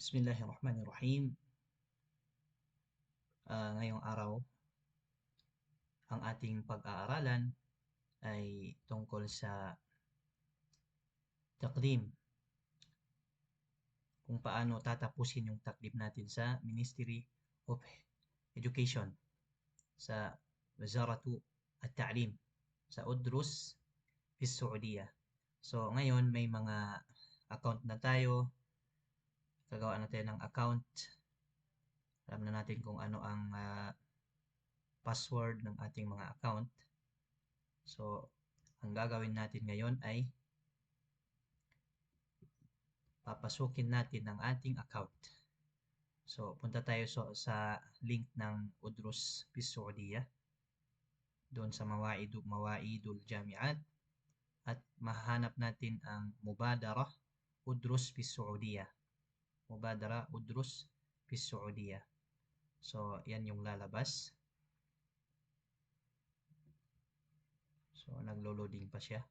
Bismillahirrahmanirrahim. Ngayong araw, ang ating pag-aaralan ay tungkol sa takdim, kung paano tatapusin yung takdim natin sa Ministry of Education, sa Wazaratu at-Ta'lim, sa Udrus fi Saudiya. So ngayon may mga account na tayo, gagawa natin ng account. Alam na natin kung ano ang password ng ating mga account. So, ang gagawin natin ngayon ay papasukin natin ang ating account. So, punta tayo sa link ng Udrus fi Saudiya, doon sa Mawaidul Jamiat, at mahanap natin ang Mubadara Udrus fi Saudiya. Mubadara Udrus fi Saudiya. So, yan yung lalabas. So, naglo-loading pa siya.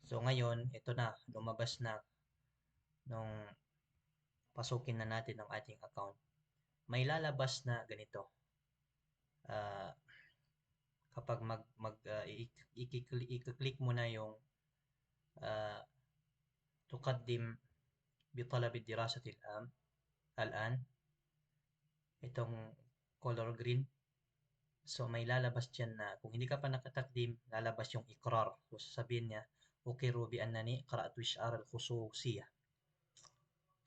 So, ngayon, ito na, lumabas na nung pasukin na natin ang ating account. May lalabas na ganito. Kapag i-click mo na yung tuqaddim bitalab ad-dirasati al-an, itong color green. So may lalabas diyan na kung hindi ka pa nakatakdim, lalabas yung ikrar. So sasabihin niya, ukiru bi annani qara'tu ish'ar al-khususiyah.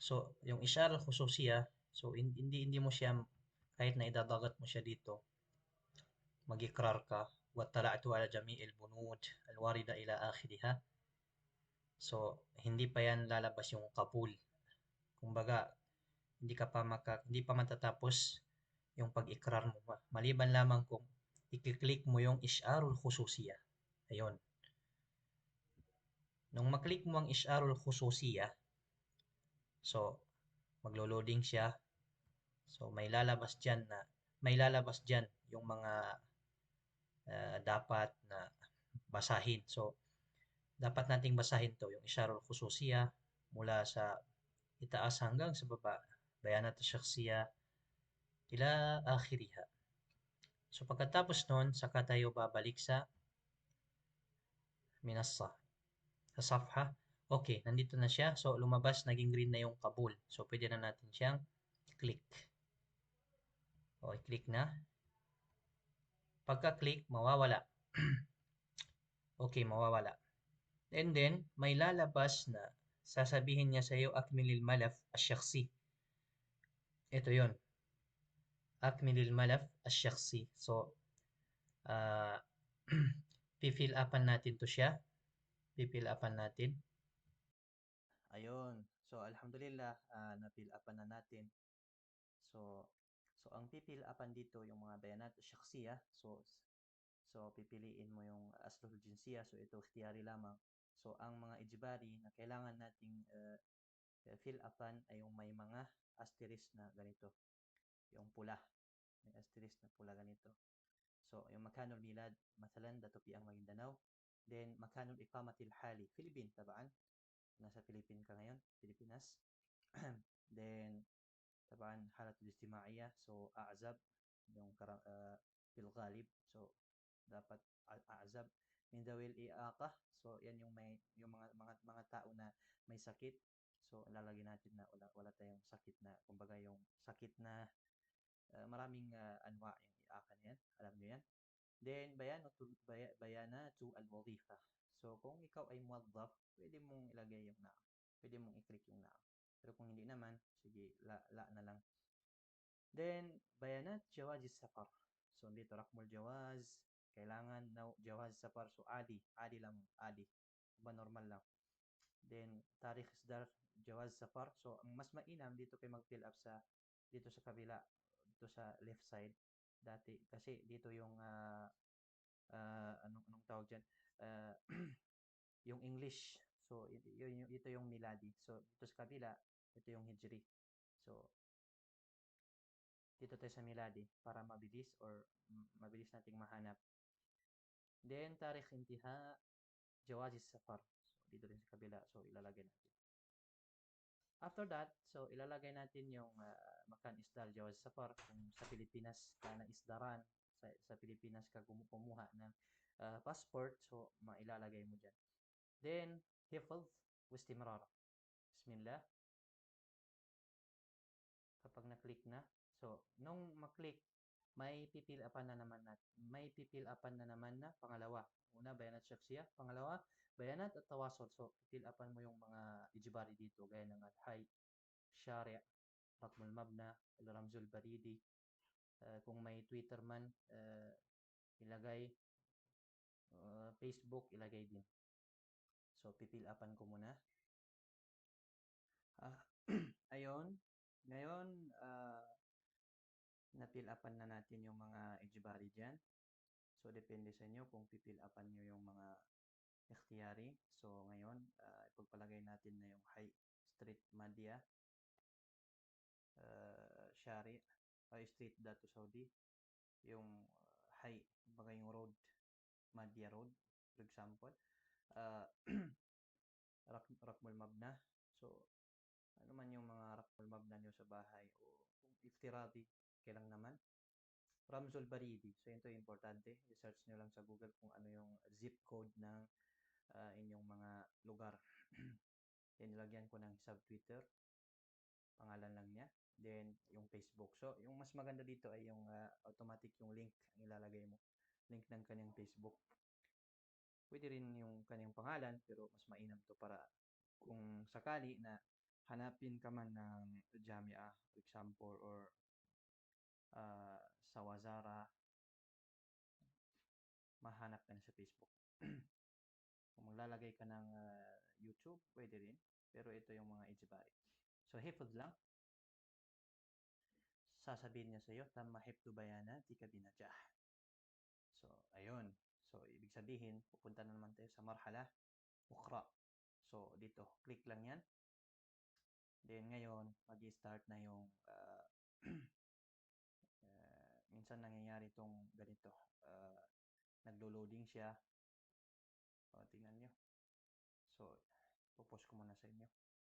So yung ish'ar al-khususiyah, so hindi mo siya, kahit na idadagat mo siya dito, mag-ikrar ka, wattala'tu ala jami'il bunud al-warida ila akhiriha. So, hindi pa yan lalabas yung kabul. Kumbaga, hindi pa matatapos yung pag-ikrar mo. Maliban lamang kung i-click mo yung Ish'arul Khususiyah. Ayun. Nung maklik mo ang Ish'arul Khususiyah, so, maglo-loading siya. So, may lalabas dyan yung mga dapat na basahin. So, dapat nating basahin to, yung Ish'arul Khususiyah, mula sa itaas hanggang sa baba. Bayanat Shakhsiyah ila akhiriha. So pagkatapos nun, saka tayo babalik sa minassa, sa safha. Okay, nandito na siya. So lumabas, naging green na yung kabul. So pwede na natin siyang click. O, i-click na. Pagka-click, mawawala. Okay, mawawala. And then, may lalabas na sasabihin niya sa iyo, akmilil malaf asyaksi. Ito yon, akmilil malaf asyaksi. So, fill upan natin to siya. Fill upan natin. Ayun. So, alhamdulillah, na-fill upan na natin. So ang fill upan dito, yung mga bayanat syaksiyah. So pipiliin mo yung aslul jinsiyah. So, ito, ikhtiyari lamang. So, ang mga ijbari na kailangan nating fill upan ay yung may mga asterisk na ganito. Yung pula. May asterisk na pula ganito. So, yung makanul milad, mathalan, dato pi ang Maguindanao. Then, makanul iqamatil hali, Philippine, tabaan. Nasa Philippine ka ngayon, Pilipinas. Then, tabaan, halatul istima'iyah. So, a'zab, yung fil ghalib. So, dapat a'zab. Min dawil i'aqah. So, yan yung mga tao na may sakit. So, lalagyan natin na wala tayong sakit na, kumbaga yung sakit na maraming anwa yung i'aqah niyan. Alam niyo yan. Then, bayanatu al-wazifa. So, kung ikaw ay muwazzaf, pwede mong ilagay yung na. Pwede mong i-click yung na. Pero kung hindi naman, sige, la na lang. Then, bayanat jawaz safar. So, dito, rakmul jawaz. Kailangan na jawaz safar. So, adi lang, adi. Ba, normal lang. Then, tarikh isdar jawaz safar. So, ang mas mainam dito kayo mag-fill up dito sa kabila, dito sa left side. Dati, kasi dito yung anong tawag dyan, yung English. So ito yung miladi. So dito sa kabila, ito yung hijri. So Dito tayo sa Miladi para mabilis or mabilis nating mahanap. Then, tarikh intiha, jawazi safar. So, dito rin sa kabila. So, ilalagay natin. After that, so ilalagay natin yung makan isdar jawaz safar kung sa Pilipinas ka na isdaran, sa Pilipinas ka kumuha ng passport, so mailalagay mo dyan. Then, hifadh wastimrar. Bismillah. Kapag na-click na, so nung ma-click, may pipil upan na naman na pangalawa. Una, bayanat shakhsiyah. Pangalawa, bayanat at tawasul. So, pipil upan mo yung mga ijbari dito, gaya ng al-hay, syari', Rakmul Mabna, Ramzul Baridi. Kung may Twitter man, ilagay. Facebook, ilagay din. So, pipil upan ko muna. Ayun. Ngayon, napil upan na natin yung mga ijbari dyan. So, depende sa inyo kung pipil upan nyo yung mga ikhtiyari. So, ngayon, ipagpalagay natin na yung High Street Madya, Shari, Street Datu Saudi, yung High, baga yung road, Madya Road, for example. Rakmul Mabna. So, ano man yung mga Rakmul Mabna nyo sa bahay o kung iftiradi, kailang naman. Ramzul Baridi. So, ito yung importante. I-search nyo lang sa Google kung ano yung zip code ng inyong mga lugar. Then, nilagyan ko ng sub Twitter. Pangalan lang niya. Then, yung Facebook. So, yung mas maganda dito ay yung automatic yung link ang ilalagay mo. Link ng kanyang Facebook. Pwede rin yung kanyang pangalan, pero mas mainam to para kung sakali na hanapin ka man ng Jamia, for example, or sa Wazara, mahanap ka na sa Facebook. Kung maglalagay ka ng YouTube, pwede rin. Pero ito yung mga ijbari. So, hifadh lang. Sasabihin niya sa iyo, tamma hifdhu bayana, tika binajah. So, ayun. So, ibig sabihin, pupunta na naman tayo sa marhala, ukhra. So, dito, click lang yan. Then, ngayon, mag-start na yung minsan nangyayari itong ganito. Naglo-loading siya. O, tingnan nyo. So, pupost ko muna sa inyo.